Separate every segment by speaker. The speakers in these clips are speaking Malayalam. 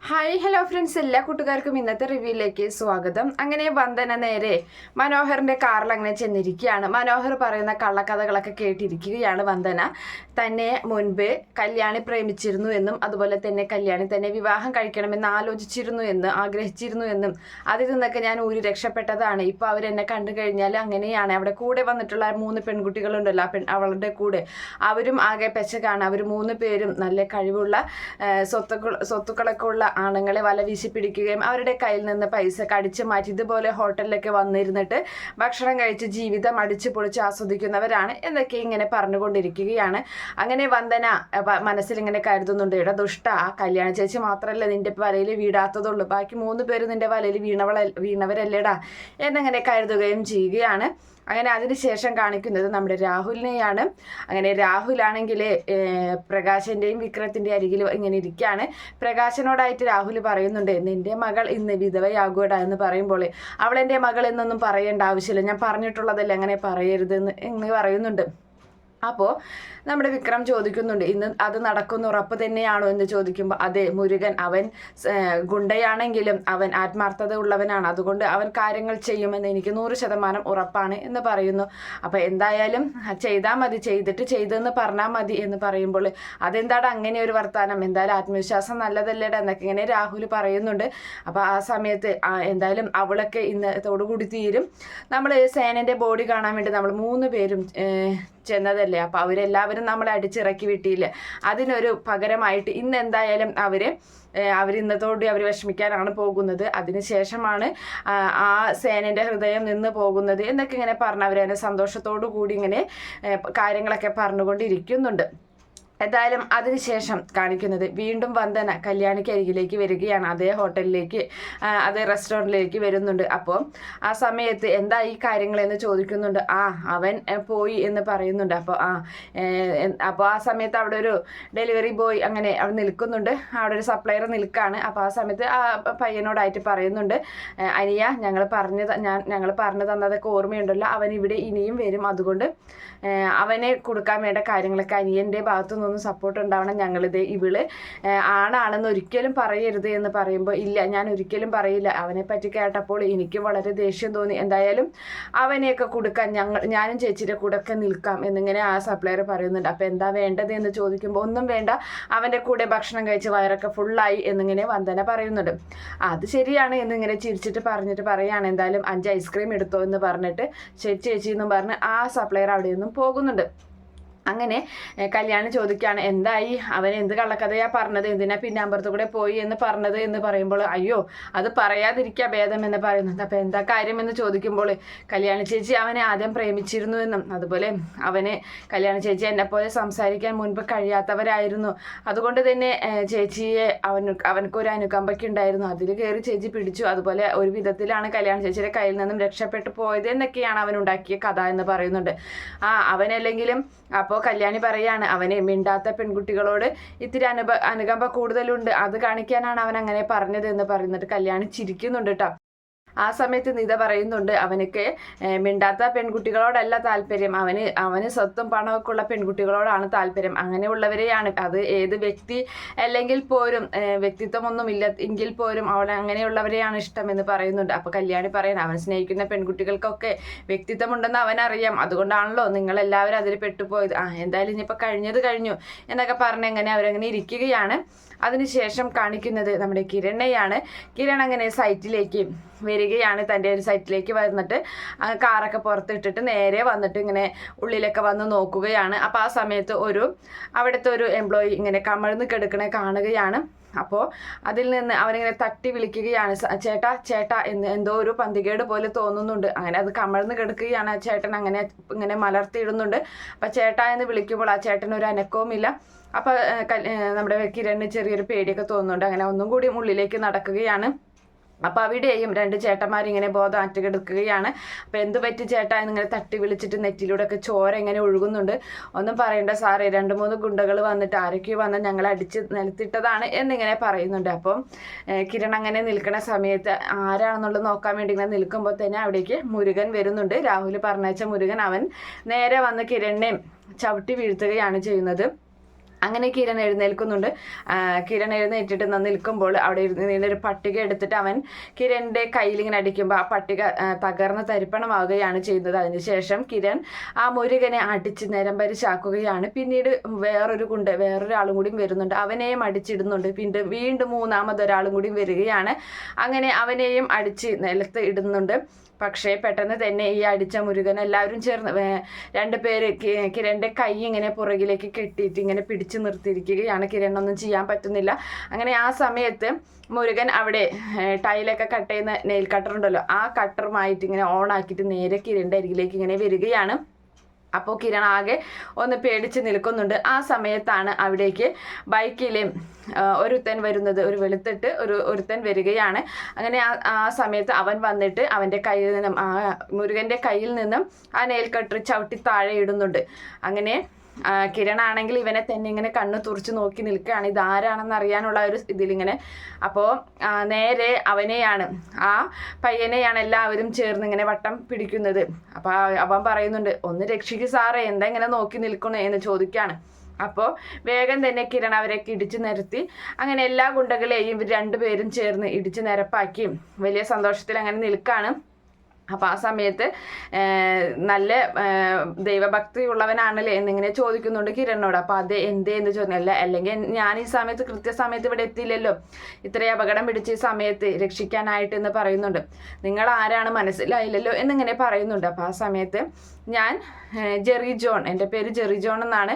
Speaker 1: ഹായ് ഹലോ ഫ്രണ്ട്സ്, എല്ലാ കൂട്ടുകാർക്കും ഇന്നത്തെ റിവ്യൂയിലേക്ക് സ്വാഗതം. അങ്ങനെ വന്ദന നേരെ മനോഹറിന്റെ കാറിൽ അങ്ങനെ ചെന്നിരിക്കുകയാണ്. മനോഹർ പറയുന്ന കള്ളക്കഥകളൊക്കെ കേട്ടിരിക്കുകയാണ് വന്ദന. തന്നെ മുൻപ് കല്യാണി പ്രേമിച്ചിരുന്നു എന്നും അതുപോലെ തന്നെ കല്യാണി തന്നെ വിവാഹം കഴിക്കണമെന്ന് ആലോചിച്ചിരുന്നു എന്നും ആഗ്രഹിച്ചിരുന്നു എന്നും അതിൽ നിന്നൊക്കെ ഞാൻ ഊരി രക്ഷപ്പെട്ടതാണ്. ഇപ്പോൾ അവരെന്നെ കണ്ടു കഴിഞ്ഞാൽ അങ്ങനെയാണ്. അവിടെ കൂടെ വന്നിട്ടുള്ള 3 പെൺകുട്ടികളുണ്ടല്ലോ, അവളുടെ കൂടെ അവരും ആകെ പെച്ചകാണ്. അവർ 3 പേരും നല്ല കഴിവുള്ള സ്വത്തുക്കളൊക്കെ ഉള്ള ആണുങ്ങളെ വല വീശി പിടിക്കുകയും അവരുടെ കയ്യിൽ നിന്ന് പൈസ കടിച്ചു മാറ്റി ഇതുപോലെ ഹോട്ടലിലൊക്കെ വന്നിരുന്നിട്ട് ഭക്ഷണം കഴിച്ച് ജീവിതം അടിച്ചു പൊളിച്ച് ആസ്വദിക്കുന്നവരാണ് എന്നൊക്കെ ഇങ്ങനെ പറഞ്ഞുകൊണ്ടിരിക്കുകയാണ്. അങ്ങനെ വന്ദന മനസ്സിൽ ഇങ്ങനെ കരുതുന്നുണ്ട്, ഇട ദുഷ്ട, ആ കല്യാണ ചേച്ചി മാത്രമല്ല നിന്റെ വലയിൽ വീടാത്തതുള്ളൂ, ബാക്കി 3 പേര് നിന്റെ വലയിൽ വീണവരല്ലേടാ എന്നിങ്ങനെ കരുതുകയും ചെയ്യുകയാണ്. അങ്ങനെ അതിനുശേഷം കാണിക്കുന്നത് നമ്മുടെ രാഹുലിനെയാണ്. അങ്ങനെ രാഹുലാണെങ്കിൽ പ്രകാശൻ്റെയും വിക്രത്തിൻ്റെ അരികിൽ ഇങ്ങനെ ഇരിക്കുകയാണ്. പ്രകാശനോടായിട്ട് രാഹുൽ പറയുന്നുണ്ട്, നിന്റെ മകൾ ഇന്ന് വിധവയാകൂടാ എന്ന് പറയുമ്പോൾ അവൾ എൻ്റെ മകൾ എന്നൊന്നും പറയേണ്ട ആവശ്യമില്ല, ഞാൻ പറഞ്ഞിട്ടുള്ളതല്ല, അങ്ങനെ പറയരുതെന്ന് പറയുന്നുണ്ട്. അപ്പോൾ നമ്മുടെ വിക്രം ചോദിക്കുന്നുണ്ട്, ഇന്ന് അത് നടക്കുന്ന ഉറപ്പ് തന്നെയാണോ എന്ന് ചോദിക്കുമ്പോൾ അതെ, മുരുകൻ അവൻ ഗുണ്ടയാണെങ്കിലും അവൻ ആത്മാർത്ഥത ഉള്ളവനാണ്, അതുകൊണ്ട് അവൻ കാര്യങ്ങൾ ചെയ്യുമെന്ന് എനിക്ക് 100% ഉറപ്പാണ് എന്ന് പറയുന്നു. അപ്പോൾ എന്തായാലും ചെയ്താൽ മതി, ചെയ്തെന്ന് പറഞ്ഞാൽ മതി എന്ന് പറയുമ്പോൾ അതെന്താണ് അങ്ങനെ ഒരു വർത്താനം, എന്തായാലും ആത്മവിശ്വാസം നല്ലതല്ലേടാ എന്നൊക്കെ ഇങ്ങനെ രാഹുൽ പറയുന്നുണ്ട്. അപ്പോൾ ആ സമയത്ത് എന്തായാലും അവളൊക്കെ ഇന്നത്തോടുകൂടി തീരും. നമ്മൾ സേനൻ്റെ ബോഡി കാണാൻ വേണ്ടി നമ്മൾ 3 പേരും ചെന്നതല്ലേ, അപ്പോൾ അവരെല്ലാവരും നമ്മളെ അടിച്ചിറക്കി വിട്ടിയില്ല. അതിനൊരു പകരമായിട്ട് ഇന്ന് എന്തായാലും ഇന്നത്തോടെ അവർ വിഷമിക്കാനാണ് പോകുന്നത്. അതിനുശേഷമാണ് ആ സേനൻ്റെ ഹൃദയം നിന്ന് പോകുന്നത് എന്നൊക്കെ ഇങ്ങനെ പറഞ്ഞ് അവരതിനെ സന്തോഷത്തോടു കൂടി ഇങ്ങനെ കാര്യങ്ങളൊക്കെ പറഞ്ഞുകൊണ്ടിരിക്കുന്നുണ്ട്. എന്തായാലും അതിനുശേഷം കാണിക്കുന്നത് വീണ്ടും വന്ദന കല്യാണിക്ക് അരികിലേക്ക് വരികയാണ്. അതേ ഹോട്ടലിലേക്ക്, അതേ റെസ്റ്റോറൻറ്റിലേക്ക് വരുന്നുണ്ട്. അപ്പോൾ ആ സമയത്ത് എന്താ ഈ കാര്യങ്ങളെന്ന് ചോദിക്കുന്നുണ്ട്. അവൻ പോയി എന്ന് പറയുന്നുണ്ട്. അപ്പോൾ ആ സമയത്ത് അവിടെ ഒരു ഡെലിവറി ബോയ് അങ്ങനെ അവിടെ നിൽക്കുന്നുണ്ട്, അവിടെ ഒരു സപ്ലയർ നിൽക്കുകയാണ്. അപ്പോൾ ആ സമയത്ത് ആ പയ്യനോടായിട്ട് പറയുന്നുണ്ട്, അനിയ ഞങ്ങൾ പറഞ്ഞു തന്നതൊക്കെ ഓർമ്മയുണ്ടല്ലോ, അവൻ ഇവിടെ ഇനിയും വരും, അതുകൊണ്ട് അവനെ കൊടുക്കാൻ വേണ്ട കാര്യങ്ങളൊക്കെ അനിയൻ്റെ ഭാഗത്തുനിന്ന് സപ്പോർട്ട് ഉണ്ടാവണം. ഞങ്ങളിത് ഇവള് ആണാണെന്ന് ഒരിക്കലും പറയരുത് എന്ന് പറയുമ്പോൾ ഇല്ല, ഞാൻ ഒരിക്കലും പറയില്ല. അവനെ പറ്റി കേട്ടപ്പോൾ എനിക്ക് വളരെ ദേഷ്യം തോന്നി. എന്തായാലും അവനെയൊക്കെ കൊടുക്കാൻ ഞാനും ചേച്ചിയുടെ കൂടെ ഒക്കെ നിൽക്കാം എന്നിങ്ങനെ ആ സപ്ലയർ പറയുന്നുണ്ട്. അപ്പോൾ എന്താ വേണ്ടത് എന്ന് ചോദിക്കുമ്പോൾ ഒന്നും വേണ്ട, അവൻ്റെ കൂടെ ഭക്ഷണം കഴിച്ച് വയറൊക്കെ ഫുള്ളായി എന്നിങ്ങനെ വന്ദന പറയുന്നുണ്ട്. അത് ശരിയാണ് എന്നിങ്ങനെ ചിരിച്ചിട്ട് പറയുകയാണ്, എന്തായാലും 5 ഐസ്ക്രീം എടുത്തോ എന്ന് പറഞ്ഞിട്ട് ചേച്ചി എന്നും പറഞ്ഞ് ആ സപ്ലയർ അവിടെ നിന്നും പോകുന്നുണ്ട്. അങ്ങനെ കല്യാണി ചോദിക്കുകയാണ്, എന്തായി, അവൻ എന്ത് കള്ളക്കഥയാണ് പറഞ്ഞത്, എന്തിനാ പിന്നെ അമ്പലത്തു കൂടെ പോയി എന്ന് പറഞ്ഞത് എന്ന് പറയുമ്പോൾ അയ്യോ അത് പറയാതിരിക്കുക ഭേദം എന്ന് പറയുന്നത്. അപ്പോൾ എന്താ കാര്യം എന്ന് ചോദിക്കുമ്പോൾ കല്യാണി ചേച്ചി അവനെ ആദ്യം പ്രേമിച്ചിരുന്നു എന്നും അതുപോലെ കല്യാണി ചേച്ചി എന്നെപ്പോലെ സംസാരിക്കാൻ മുൻപ് കഴിയാത്തവരായിരുന്നു, അതുകൊണ്ട് തന്നെ ചേച്ചിയെ അവനക്കൊരു അനുകമ്പയ്ക്ക് ഉണ്ടായിരുന്നു, അതിൽ കയറി ചേച്ചി പിടിച്ചു, അതുപോലെ ഒരു വിധത്തിലാണ് കല്യാണി ചേച്ചിയുടെ കയ്യിൽ നിന്നും രക്ഷപ്പെട്ടു പോയത് എന്നൊക്കെയാണ് അവനുണ്ടാക്കിയ കഥ എന്ന് പറയുന്നുണ്ട്. അവനല്ലെങ്കിലും അപ്പോൾ കല്യാണി പറയാണ്, അവനെ മിണ്ടാത്ത പെൺകുട്ടികളോട് ഇത്തിരി അനുകമ്പ കൂടുതലുണ്ട്, അത് കാണിക്കാനാണ് അവൻ അങ്ങനെ പറഞ്ഞത് എന്ന് പറയുന്നുണ്ട്. കല്യാണി ചിരിക്കുന്നുണ്ട് കേട്ടോ. ആ സമയത്ത് നിത പറയുന്നുണ്ട്, അവനക്ക് മിണ്ടാത്ത പെൺകുട്ടികളോടല്ല താല്പര്യം, അവന് സ്വത്തും പണമൊക്കെ ഉള്ള പെൺകുട്ടികളോടാണ് താല്പര്യം, അങ്ങനെയുള്ളവരെയാണ്, അത് ഏത് വ്യക്തി അല്ലെങ്കിൽ പോലും വ്യക്തിത്വമൊന്നും ഇല്ല എങ്കിൽ പോലും അവൻ അങ്ങനെയുള്ളവരെയാണ് ഇഷ്ടം എന്ന് പറയുന്നുണ്ട്. അപ്പോൾ കല്യാണി പറയാൻ, അവൻ സ്നേഹിക്കുന്ന പെൺകുട്ടികൾക്കൊക്കെ വ്യക്തിത്വമുണ്ടെന്ന് അവനറിയാം, അതുകൊണ്ടാണല്ലോ നിങ്ങളെല്ലാവരും അതിൽ പെട്ടുപോയത്. എന്തായാലും ഇനിയിപ്പോൾ കഴിഞ്ഞു എന്നൊക്കെ പറഞ്ഞ് അങ്ങനെ അവരങ്ങനെ ഇരിക്കുകയാണ്. അതിനുശേഷം കാണിക്കുന്നത് നമ്മുടെ കിരണെയാണ്. കിരൺ അങ്ങനെ സൈറ്റിലേക്ക് വരികയാണ്. തൻ്റെ ഒരു സൈറ്റിലേക്ക് വന്നിട്ട് കാറൊക്കെ പുറത്തിട്ടിട്ട് നേരെ വന്നിട്ട് ഇങ്ങനെ ഉള്ളിലൊക്കെ വന്ന് നോക്കുകയാണ്. അപ്പോൾ ആ സമയത്ത് അവിടുത്തെ ഒരു എംപ്ലോയി ഇങ്ങനെ കമഴ്ന്ന് കിടക്കണേ കാണുകയാണ്. അപ്പോൾ അതിൽ നിന്ന് അവനിങ്ങനെ തട്ടി വിളിക്കുകയാണ്, ചേട്ടാ എന്ന് എന്തോ ഒരു പന്തികേട് പോലെ തോന്നുന്നുണ്ട്. അങ്ങനെ അത് കമഴ്ന്ന് കിടക്കുകയാണ്. ആ ചേട്ടൻ അങ്ങനെ ഇങ്ങനെ മലർത്തിയിടുന്നുണ്ട്. അപ്പോൾ ചേട്ടാ എന്ന് വിളിക്കുമ്പോൾ ആ ചേട്ടൻ ഒരു അനക്കവുമില്ല. അപ്പോൾ നമ്മുടെ കിരണിന് ചെറിയൊരു പേടിയൊക്കെ തോന്നുന്നുണ്ട്. അങ്ങനെ ഒന്നും കൂടി ഉള്ളിലേക്ക് നടക്കുകയാണ്. അപ്പോൾ അവിടെയും 2 ചേട്ടന്മാരിങ്ങനെ ബോധം അറ്റുകിടക്കുകയാണ്. അപ്പോൾ എന്ത് പറ്റി ചേട്ടാ എന്നിങ്ങനെ തട്ടി വിളിച്ചിട്ട് നെറ്റിലൂടെ ഒക്കെ ചോര ഇങ്ങനെ ഒഴുകുന്നുണ്ട്. ഒന്നും പറയണ്ട സാറേ, 2-3 ഗുണ്ടകൾ വന്നിട്ട് ആരൊക്കെയോ വന്ന് ഞങ്ങളെ അടിച്ച് നിലത്തിട്ടതാണ് എന്നിങ്ങനെ പറയുന്നുണ്ട്. അപ്പം കിരൺ അങ്ങനെ നിൽക്കുന്ന സമയത്ത് ആരാണെന്നുള്ളത് നോക്കാൻ വേണ്ടി ഇങ്ങനെ നിൽക്കുമ്പോൾ തന്നെ അവിടേക്ക് മുരുകൻ വരുന്നുണ്ട്. രാഹുൽ പറഞ്ഞയച്ച മുരുകൻ. അവൻ നേരെ വന്ന് കിരണിനെ ചവിട്ടി വീഴ്ത്തുകയാണ് ചെയ്യുന്നത്. അങ്ങനെ കിരൺ എഴുന്നേൽക്കുന്നുണ്ട്. കിരൺ എഴുന്നേറ്റിട്ട് നിൽക്കുമ്പോൾ അവിടെ ഒരു പട്ടിക എടുത്തിട്ട് അവൻ കിരണിൻ്റെ കയ്യിൽ ഇങ്ങനെ അടിക്കുമ്പോൾ ആ പട്ടിക തകർന്ന് തരിപ്പണമാവുകയാണ് ചെയ്യുന്നത്. അതിനുശേഷം കിരൺ ആ മുരുകനെ അടിച്ച് നിരംപരിശാക്കുകയാണ്. പിന്നീട് വേറൊരാളും കൂടി വരുന്നുണ്ട്, അവനെയും അടിച്ചിടുന്നുണ്ട്. വീണ്ടും മൂന്നാമതൊരാളും കൂടി വരികയാണ്. അങ്ങനെ അവനെയും അടിച്ച് നിലത്ത് ഇടുന്നുണ്ട്. പക്ഷേ പെട്ടെന്ന് തന്നെ ഈ അടിച്ച മുരുകൻ എല്ലാവരും ചേർന്ന് രണ്ടുപേര് കിരണിൻ്റെ കൈ ഇങ്ങനെ പുറകിലേക്ക് കെട്ടിയിട്ട് ഇങ്ങനെ പിടിച്ചു നിർത്തിയിരിക്കുകയാണ്. കിരണൊന്നും ചെയ്യാൻ പറ്റുന്നില്ല. അങ്ങനെ ആ സമയത്ത് മുരുകൻ അവിടെ ടൈലൊക്കെ കട്ട് ചെയ്യുന്ന നെയിൽ കട്ടർ ഉണ്ടല്ലോ, ആ കട്ടറുമായിട്ട് ഇങ്ങനെ ഓൺ ആക്കിയിട്ട് നേരെ കിരണിൻ്റെ അരികിലേക്ക് ഇങ്ങനെ വരികയാണ്. അപ്പോൾ കിരൺ ആകെ ഒന്ന് പേടിച്ച് നിൽക്കുന്നുണ്ട്. ആ സമയത്താണ് അവിടേക്ക് ബൈക്കിൽ ഒരുത്തൻ വരുന്നത്. വെളുത്തിട്ട് ഒരുത്തൻ വരികയാണ്. അങ്ങനെ ആ സമയത്ത് അവൻ വന്നിട്ട് അവൻ്റെ കയ്യിൽ നിന്നും മുരുകൻ്റെ കയ്യിൽ നിന്നും ആ നെയിൽ കട്ടർ ചവിട്ടി താഴെ ഇടുന്നുണ്ട്. അങ്ങനെ കിരൺ ആണെങ്കിൽ ഇവനെ തന്നെ ഇങ്ങനെ കണ്ണു തുറച്ച് നോക്കി നിൽക്കുകയാണ്, ഇതാരാണെന്ന് അറിയാനുള്ള ഒരു ഇതിലിങ്ങനെ. അപ്പോൾ നേരെ ആ പയ്യനെയാണ് എല്ലാവരും ചേർന്ന് ഇങ്ങനെ വട്ടം പിടിക്കുന്നത്. അപ്പോൾ അവൻ പറയുന്നുണ്ട്, ഒന്ന് രക്ഷിക്ക് സാറേ, എന്താ ഇങ്ങനെ നോക്കി നിൽക്കണേ എന്ന് ചോദിക്കുകയാണ്. അപ്പോൾ വേഗം തന്നെ കിരൺ അവരൊക്കെ ഇടിച്ചു നിരത്തി. അങ്ങനെ എല്ലാ ഗുണ്ടകളെയും രണ്ടുപേരും ചേർന്ന് ഇടിച്ചു നിരപ്പാക്കി വലിയ സന്തോഷത്തിൽ അങ്ങനെ നിൽക്കുകയാണ്. അപ്പോൾ ആ സമയത്ത് നല്ല ദൈവഭക്തി ഉള്ളവനാണല്ലേ എന്നിങ്ങനെ ചോദിക്കുന്നുണ്ട് കിരണിനോട്. അപ്പോൾ അത് എന്ന് ചോദിക്കില്ല, അല്ലെങ്കിൽ ഞാൻ ഈ സമയത്ത് കൃത്യസമയത്ത് ഇവിടെ എത്തിയില്ലല്ലോ, ഇത്രയും അപകടം പിടിച്ച ഈ സമയത്ത് രക്ഷിക്കാനായിട്ട് എന്ന് പറയുന്നുണ്ട്. നിങ്ങൾ ആരാണ് മനസ്സിലായില്ലല്ലോ എന്നിങ്ങനെ പറയുന്നുണ്ട്. അപ്പോൾ ആ സമയത്ത് ഞാൻ ജെറി ജോൺ, എൻ്റെ പേര് ജെറി ജോൺ എന്നാണ്,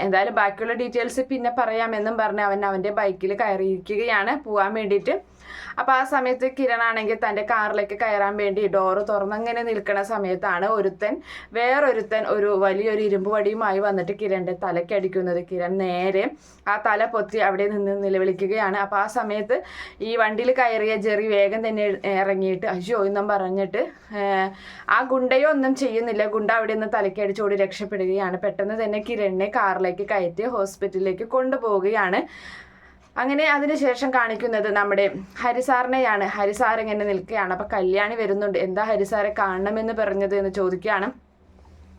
Speaker 1: എന്തായാലും ബാക്കിയുള്ള ഡീറ്റെയിൽസ് പിന്നെ പറയാമെന്നും പറഞ്ഞ് അവൻ്റെ ബൈക്കിൽ കയറിയിരിക്കുകയാണ് പോകാൻ വേണ്ടിയിട്ട്. അപ്പോൾ ആ സമയത്ത് കിരൺ ആണെങ്കിൽ തൻ്റെ കാറിലേക്ക് കയറാൻ വേണ്ടി ഡോറ് തുറന്നങ്ങനെ നിൽക്കുന്ന സമയത്താണ് വേറൊരുത്തൻ ഒരു വലിയൊരു ഇരുമ്പ് വടിയുമായി വന്നിട്ട് കിരണിൻ്റെ തലയ്ക്കടിക്കുന്നത്. കിരൺ നേരെ ആ തല പൊത്തി അവിടെ നിന്ന് നിലവിളിക്കുകയാണ്. അപ്പോൾ ആ സമയത്ത് ഈ വണ്ടിയിൽ കയറിയ ജെറി വേഗം തന്നെ ഇറങ്ങിയിട്ട് അയ്യോ എന്നും പറഞ്ഞിട്ട് ആ ഗുണ്ടയോ ഒന്നും ചെയ്യുന്നില്ല. ഗുണ്ട അവിടെ നിന്ന് തലയ്ക്കടിച്ചോടി രക്ഷപ്പെടുകയാണ്. പെട്ടെന്ന് തന്നെ കിരണിനെ കാറിലേക്ക് കയറ്റി ഹോസ്പിറ്റലിലേക്ക് കൊണ്ടുപോവുകയാണ്. അങ്ങനെ അതിനുശേഷം കാണിക്കുന്നത് നമ്മുടെ ഹരിസാറിനെയാണ്. ഹരിസാർ ഇങ്ങനെ നിൽക്കുകയാണ്. അപ്പോൾ കല്യാണി വരുന്നുണ്ട്. എന്താ ഹരിസാറെ കാണണമെന്ന് പറഞ്ഞത് എന്ന് ചോദിക്കുകയാണ്.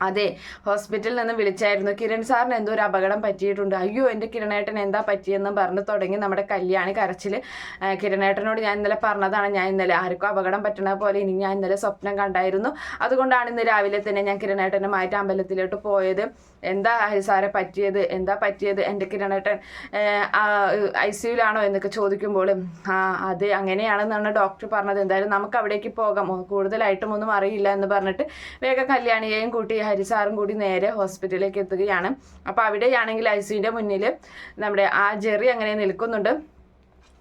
Speaker 1: അതെ, ഹോസ്പിറ്റലിൽ നിന്ന് വിളിച്ചായിരുന്നു, കിരൺ സാറിന് എന്തോ ഒരു അപകടം പറ്റിയിട്ടുണ്ട്. അയ്യോ എൻ്റെ കിരണേട്ടൻ എന്താ പറ്റിയെന്നും പറഞ്ഞു തുടങ്ങി നമ്മുടെ കല്യാണി കരച്ചിൽ. കിരണേട്ടനോട് ഞാൻ ഇന്നലെ പറഞ്ഞതാണ്, ഞാൻ ഇന്നലെ ആർക്കും അപകടം പറ്റണ പോലെ ഞാൻ ഇന്നലെ സ്വപ്നം കണ്ടായിരുന്നു, അതുകൊണ്ടാണ് ഇന്ന് രാവിലെ തന്നെ ഞാൻ കിരണേട്ടനുമായിട്ട് അമ്പലത്തിലോട്ട് പോയത്. എന്താ ഹരിസാറെ പറ്റിയത് എൻ്റെ കിരണേട്ടൻ ICUലാണോ എന്നൊക്കെ ചോദിക്കുമ്പോൾ അതെ അങ്ങനെയാണെന്നാണ് ഡോക്ടർ പറഞ്ഞത്. എന്തായാലും നമുക്ക് അവിടേക്ക് പോകാം, കൂടുതലായിട്ടും ഒന്നും അറിയില്ല എന്ന് പറഞ്ഞിട്ട് വേഗം കല്യാണിയെയും കൂട്ടി ഹരിസാറും കൂടി നേരെ ഹോസ്പിറ്റലിലേക്ക് എത്തുകയാണ്. അപ്പോൾ അവിടെയാണെങ്കിൽ ICUവിൻ്റെ മുന്നിൽ നമ്മുടെ ആ ജെറി അങ്ങനെ നിൽക്കുന്നുണ്ട്.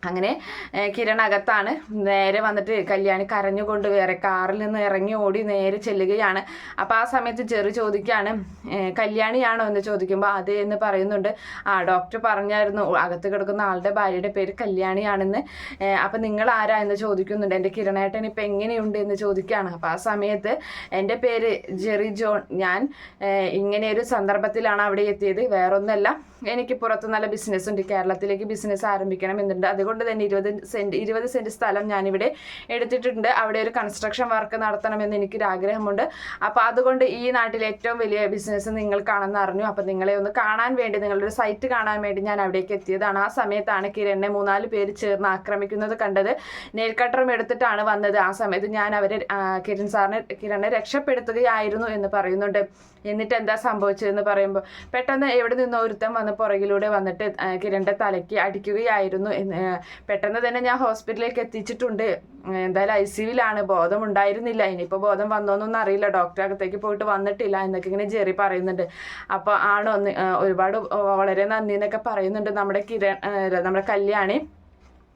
Speaker 1: അങ്ങനെ കിരൺ അകത്താണ്. നേരെ വന്നിട്ട് കല്യാണി കരഞ്ഞുകൊണ്ട് വേറെ കാറിൽ നിന്ന് ഇറങ്ങി ഓടി നേരെ ചെല്ലുകയാണ്. അപ്പോൾ ആ സമയത്ത് ജെറി ചോദിക്കുകയാണ്, കല്യാണിയാണോ എന്ന് ചോദിക്കുമ്പോൾ അതെ എന്ന് പറയുന്നുണ്ട്. ഡോക്ടർ പറഞ്ഞായിരുന്നു അകത്ത് കിടക്കുന്ന ആളുടെ ഭാര്യയുടെ പേര് കല്യാണിയാണെന്ന്. അപ്പം നിങ്ങൾ ആരാ എന്ന് ചോദിക്കുന്നുണ്ട്. എൻ്റെ കിരണേട്ടൻ ഇപ്പം എങ്ങനെയുണ്ട് എന്ന് ചോദിക്കുകയാണ്. അപ്പോൾ ആ സമയത്ത് എൻ്റെ പേര് ജെറി ജോൺ, ഞാൻ ഇങ്ങനെ ഒരു സന്ദർഭത്തിലാണ് അവിടെ എത്തിയത്, വേറൊന്നല്ല, എനിക്ക് പുറത്ത് നല്ല ബിസിനസ് ഉണ്ട്, കേരളത്തിലേക്ക് ബിസിനസ് ആരംഭിക്കണം എന്നുണ്ട്, അതുകൊണ്ട് തന്നെ 20 സെൻറ്റ് സ്ഥലം ഞാനിവിടെ എടുത്തിട്ടുണ്ട്, അവിടെ ഒരു കൺസ്ട്രക്ഷൻ വർക്ക് നടത്തണമെന്ന് എനിക്കൊരു ആഗ്രഹമുണ്ട്. അപ്പോൾ അതുകൊണ്ട് ഈ നാട്ടിലെ ഏറ്റവും വലിയ ബിസിനസ് നിങ്ങൾക്കാണെന്ന് അറിഞ്ഞു. അപ്പോൾ നിങ്ങളെ ഒന്ന് കാണാൻ വേണ്ടി, നിങ്ങളുടെ ഒരു സൈറ്റ് കാണാൻ വേണ്ടി ഞാൻ അവിടേക്ക് എത്തിയതാണ്. ആ സമയത്താണ് കിരണിനെ 3-4 പേര് ചേർന്ന് ആക്രമിക്കുന്നത് കണ്ടത്. നെയിൽ കട്ടറും എടുത്തിട്ടാണ് വന്നത്. ആ സമയത്ത് ഞാൻ കിരണിനെ രക്ഷപ്പെടുത്തുകയായിരുന്നു എന്ന് പറയുന്നുണ്ട്. എന്നിട്ട് എന്താ സംഭവിച്ചതെന്ന് പറയുമ്പോൾ പെട്ടെന്ന് എവിടെ നിന്നോ ഒരുത്തം വന്ന് പുറകിലൂടെ വന്നിട്ട് കിരണിൻ്റെ തലയ്ക്ക് അടിക്കുകയായിരുന്നു. പെട്ടെന്ന് തന്നെ ഞാൻ ഹോസ്പിറ്റലിലേക്ക് എത്തിച്ചിട്ടുണ്ട്, എന്തായാലും ICUവിലാണ്, ബോധം ഉണ്ടായിരുന്നില്ല, ഇനിയിപ്പോൾ ബോധം വന്നോന്നൊന്നും അറിയില്ല, ഡോക്ടർ അകത്തേക്ക് പോയിട്ട് വന്നിട്ടില്ല എന്നൊക്കെ ഇങ്ങനെ ജെറി പറയുന്നുണ്ട്. അപ്പോൾ ഒരുപാട് വളരെ നന്ദി എന്നൊക്കെ പറയുന്നുണ്ട് നമ്മുടെ കല്യാണി.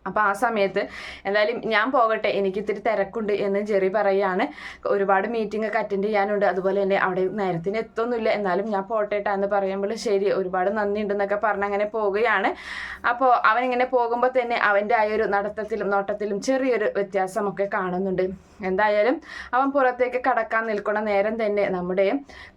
Speaker 1: അപ്പോൾ ആ സമയത്ത് എന്തായാലും ഞാൻ പോകട്ടെ, എനിക്ക് ഇത്തിരി തിരക്കുണ്ട് എന്ന് ജെറി പറയുകയാണ്. ഒരുപാട് മീറ്റിംഗ് ഒക്കെ അറ്റൻഡ് ചെയ്യാനുണ്ട്, അതുപോലെ തന്നെ അവിടെ നേരത്തിന് എത്തൊന്നുമില്ല, എന്നാലും ഞാൻ പോട്ടേട്ടാ എന്ന് പറയുമ്പോൾ ശരി ഒരുപാട് നന്ദി ഉണ്ടെന്നൊക്കെ പറഞ്ഞ് അങ്ങനെ പോവുകയാണ്. അപ്പോൾ അവനിങ്ങനെ പോകുമ്പോൾ തന്നെ അവൻ്റെ ആ ഒരു നടത്തത്തിലും നോട്ടത്തിലും ചെറിയൊരു വ്യത്യാസമൊക്കെ കാണുന്നുണ്ട്. എന്തായാലും അവൻ പുറത്തേക്ക് കടക്കാൻ നിൽക്കുന്ന നേരം തന്നെ നമ്മുടെ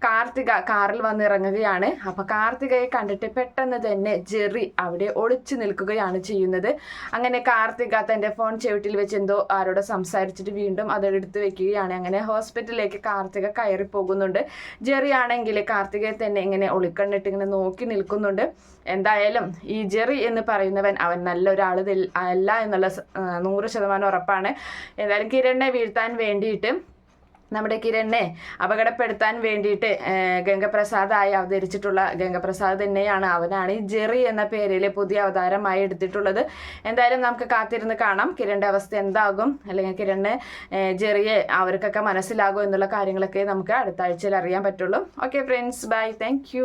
Speaker 1: കാർത്തിക കാറിൽ വന്നിറങ്ങുകയാണ്. അപ്പോൾ കാർത്തികയെ കണ്ടിട്ട് പെട്ടെന്ന് തന്നെ ജെറി അവിടെ ഒളിച്ചു നിൽക്കുകയാണ് ചെയ്യുന്നത്. അങ്ങനെ അങ്ങനെ കാർത്തിക തൻ്റെ ഫോൺ ചെവിട്ടിൽ വെച്ച് എന്തോ ആരോട് സംസാരിച്ചിട്ട് വീണ്ടും അതെടുത്ത് വെക്കുകയാണ്. അങ്ങനെ ഹോസ്പിറ്റലിലേക്ക് കാർത്തിക കയറി പോകുന്നുണ്ട്. ജെറി ആണെങ്കിൽ കാർത്തികയെ തന്നെ ഇങ്ങനെ ഒളിക്കണ്ണിട്ട് ഇങ്ങനെ നോക്കി നിൽക്കുന്നുണ്ട്. എന്തായാലും ഈ ജെറി എന്ന് പറയുന്നവൻ അവൻ നല്ലൊരാൾ അല്ല എന്നുള്ള 100% ഉറപ്പാണ്. എന്തായാലും കിരണിനെ വീഴ്ത്താൻ വേണ്ടിയിട്ട്, നമ്മുടെ കിരണിനെ അപകടപ്പെടുത്താൻ വേണ്ടിയിട്ട് ഗംഗപ്രസാദായി അവതരിച്ചിട്ടുള്ള ഗംഗപ്രസാദ് തന്നെയാണ്. അവനാണ് ഈ ജെറി എന്ന പേരിൽ പുതിയ അവതാരമായി എടുത്തിട്ടുള്ളത്. എന്തായാലും നമുക്ക് കാത്തിരുന്ന് കാണാം കിരണിൻ്റെ അവസ്ഥ എന്താകും, അല്ലെങ്കിൽ കിരണിന് ജെറിയെ അവർക്കൊക്കെ മനസ്സിലാകും എന്നുള്ള കാര്യങ്ങളൊക്കെ നമുക്ക് അടുത്ത ആഴ്ചയിൽ അറിയാൻ പറ്റുള്ളൂ. Okay friends, by, thank